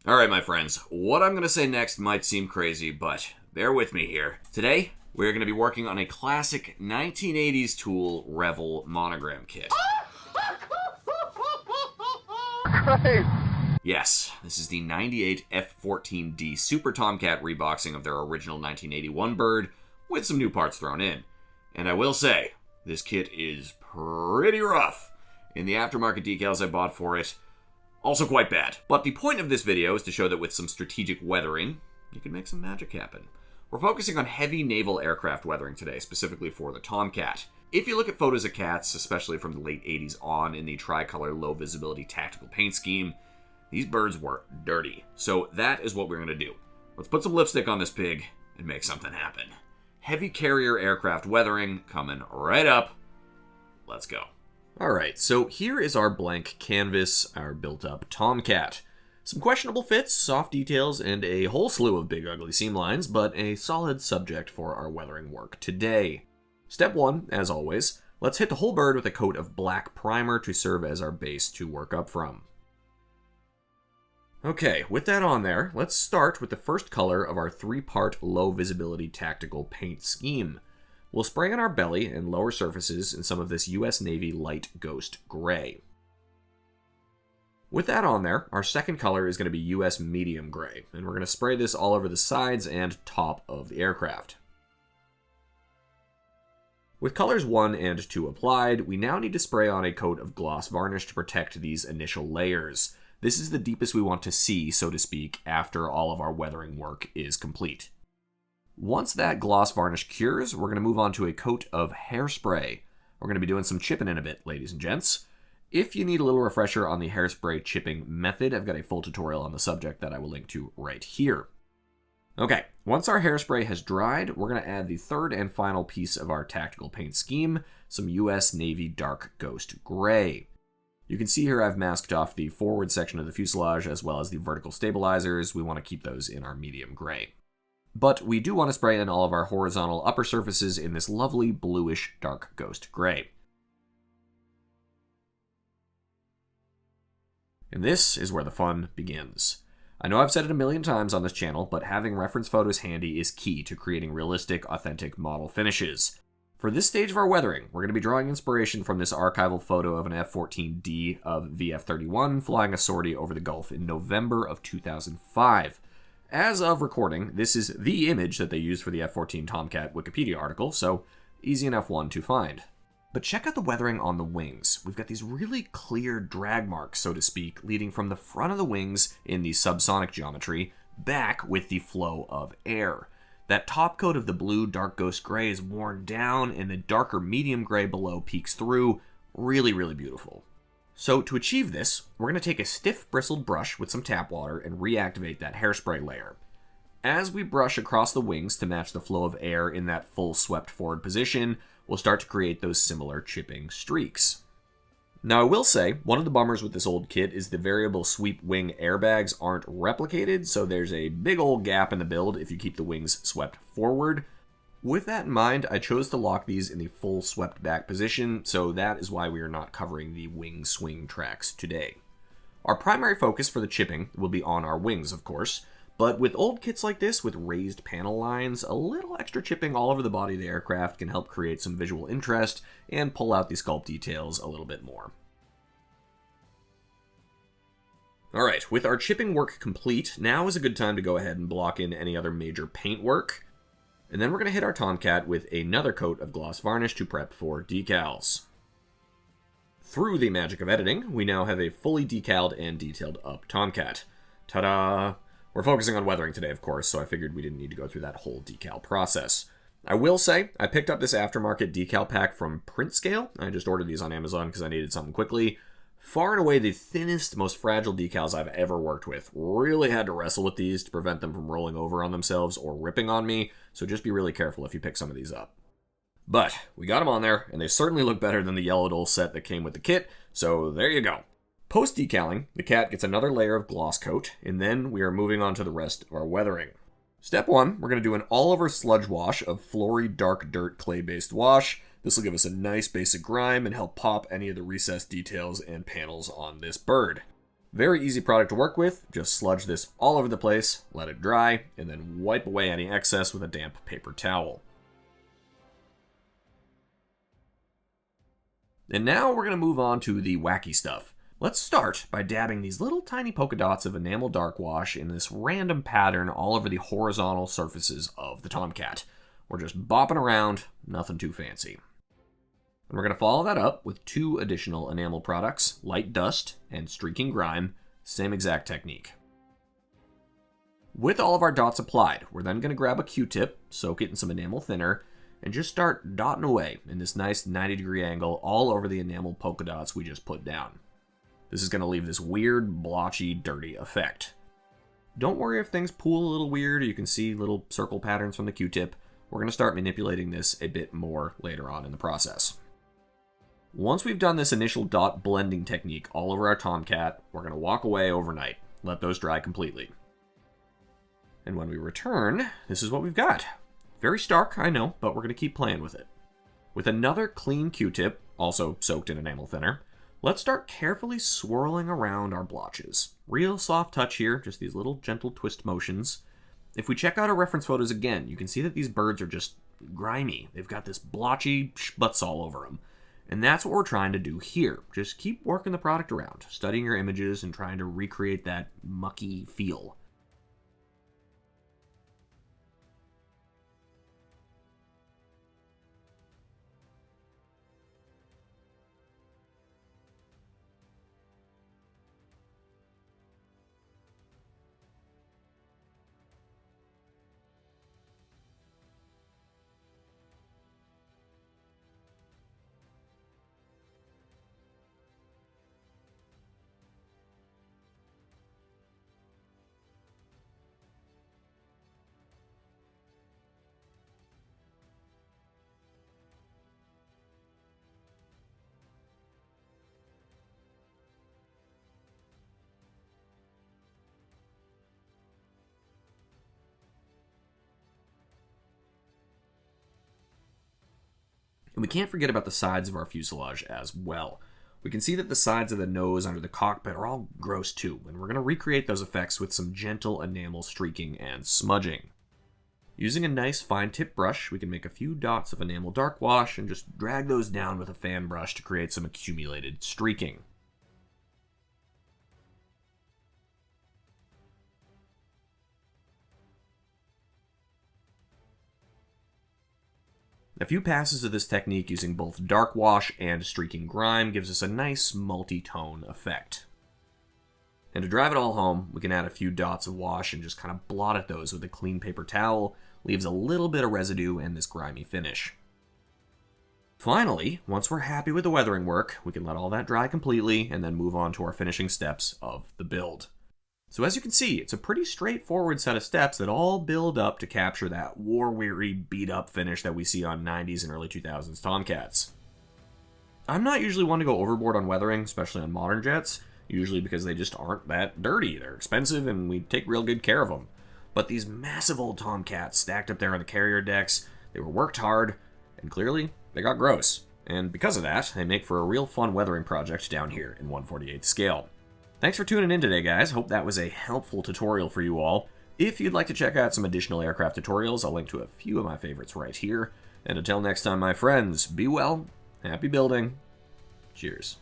Alright, my friends, what I'm going to say next might seem crazy, but bear with me here. Today, we're going to be working on a classic 1980s tool Revell Monogram kit. Yes, this is the 98 F-14D Super Tomcat reboxing of their original 1981 bird, with some new parts thrown in. And I will say, this kit is pretty rough. In the aftermarket decals I bought for it, also quite bad. But the point of this video is to show that with some strategic weathering, you can make some magic happen. We're focusing on heavy naval aircraft weathering today, specifically for the Tomcat. If you look at photos of cats, especially from the late 80s on in the tricolor low visibility tactical paint scheme, these birds were dirty. So that is what we're going to do. Let's put some lipstick on this pig and make something happen. Heavy carrier aircraft weathering coming right up. Let's go. Alright, so here is our blank canvas, our built-up Tomcat. Some questionable fits, soft details, and a whole slew of big ugly seam lines, but a solid subject for our weathering work today. Step 1, as always, let's hit the whole bird with a coat of black primer to serve as our base to work up from. Okay, with that on there, let's start with the first color of our 3-part low visibility tactical paint scheme. We'll spray on our belly and lower surfaces in some of this US Navy light ghost gray. With that on there, our second color is going to be US medium gray, and we're going to spray this all over the sides and top of the aircraft. With colors 1 and 2 applied, we now need to spray on a coat of gloss varnish to protect these initial layers. This is the deepest we want to see, so to speak, after all of our weathering work is complete. Once that gloss varnish cures, we're going to move on to a coat of hairspray. We're going to be doing some chipping in a bit, ladies and gents. If you need a little refresher on the hairspray chipping method, I've got a full tutorial on the subject that I will link to right here. Okay, once our hairspray has dried, we're going to add the third and final piece of our tactical paint scheme, some US Navy dark ghost gray. You can see here I've masked off the forward section of the fuselage as well as the vertical stabilizers. We want to keep those in our medium gray. But we do want to spray in all of our horizontal upper surfaces in this lovely bluish dark ghost gray. And this is where the fun begins. I know I've said it a million times on this channel, but having reference photos handy is key to creating realistic, authentic model finishes. For this stage of our weathering, we're going to be drawing inspiration from this archival photo of an F-14D of VF-31 flying a sortie over the Gulf in November of 2005. As of recording, this is the image that they used for the F-14 Tomcat Wikipedia article, so easy enough one to find. But check out the weathering on the wings. We've got these really clear drag marks, so to speak, leading from the front of the wings in the subsonic geometry back with the flow of air. That top coat of the blue dark ghost gray is worn down, and the darker medium gray below peeks through. Really, really beautiful. So to achieve this, we're going to take a stiff bristled brush with some tap water and reactivate that hairspray layer. As we brush across the wings to match the flow of air in that full swept forward position, we'll start to create those similar chipping streaks. Now I will say, one of the bummers with this old kit is the variable sweep wing airbags aren't replicated, so there's a big old gap in the build if you keep the wings swept forward. With that in mind, I chose to lock these in the full swept back position, so that is why we are not covering the wing swing tracks today. Our primary focus for the chipping will be on our wings, of course, but with old kits like this with raised panel lines, a little extra chipping all over the body of the aircraft can help create some visual interest and pull out the sculpt details a little bit more. Alright, with our chipping work complete, now is a good time to go ahead and block in any other major paint work. And then we're going to hit our Tomcat with another coat of gloss varnish to prep for decals. Through the magic of editing, we now have a fully decaled and detailed up Tomcat. Ta-da! We're focusing on weathering today, of course, so I figured we didn't need to go through that whole decal process. I will say, I picked up this aftermarket decal pack from Print Scale. I just ordered these on Amazon because I needed something quickly. Far and away the thinnest, most fragile decals I've ever worked with. Really had to wrestle with these to prevent them from rolling over on themselves or ripping on me, so just be really careful if you pick some of these up. But we got them on there, and they certainly look better than the Yellow Dole set that came with the kit, so there you go. Post-decaling, the cat gets another layer of gloss coat, and then we are moving on to the rest of our weathering. Step 1, we're going to do an all-over sludge wash of Flory Dark Dirt clay-based wash. This will give us a nice basic grime and help pop any of the recessed details and panels on this bird. Very easy product to work with. Just sludge this all over the place, let it dry, and then wipe away any excess with a damp paper towel. And now we're going to move on to the wacky stuff. Let's start by dabbing these little tiny polka dots of enamel dark wash in this random pattern all over the horizontal surfaces of the Tomcat. We're just bopping around, nothing too fancy. And we're going to follow that up with 2 additional enamel products, Light Dust and Streaking Grime, same exact technique. With all of our dots applied, we're then going to grab a Q-tip, soak it in some enamel thinner, and just start dotting away in this nice 90-degree angle all over the enamel polka dots we just put down. This is going to leave this weird, blotchy, dirty effect. Don't worry if things pool a little weird or you can see little circle patterns from the Q-tip. We're going to start manipulating this a bit more later on in the process. Once we've done this initial dot blending technique all over our Tomcat, we're going to walk away overnight, let those dry completely. And when we return, this is what we've got. Very stark, I know, but we're going to keep playing with it. With another clean Q-tip, also soaked in enamel thinner, let's start carefully swirling around our blotches. Real soft touch here, just these little gentle twist motions. If we check out our reference photos again, you can see that these birds are just grimy. They've got this blotchy schmutz all over them. And that's what we're trying to do here. Just keep working the product around, studying your images and trying to recreate that mucky feel. And we can't forget about the sides of our fuselage as well. We can see that the sides of the nose under the cockpit are all gross too, and we're going to recreate those effects with some gentle enamel streaking and smudging. Using a nice fine tip brush, we can make a few dots of enamel dark wash and just drag those down with a fan brush to create some accumulated streaking. A few passes of this technique using both dark wash and streaking grime gives us a nice multi-tone effect. And to drive it all home, we can add a few dots of wash and just kind of blot at those with a clean paper towel, leaves a little bit of residue and this grimy finish. Finally, once we're happy with the weathering work, we can let all that dry completely and then move on to our finishing steps of the build. So as you can see, it's a pretty straightforward set of steps that all build up to capture that war-weary, beat-up finish that we see on 90s and early 2000s Tomcats. I'm not usually one to go overboard on weathering, especially on modern jets, usually because they just aren't that dirty. They're expensive and we take real good care of them. But these massive old Tomcats stacked up there on the carrier decks, they were worked hard, and clearly, they got gross. And because of that, they make for a real fun weathering project down here in 1/48 scale. Thanks for tuning in today, guys. Hope that was a helpful tutorial for you all. If you'd like to check out some additional aircraft tutorials, I'll link to a few of my favorites right here. And until next time, my friends, be well, happy building, cheers.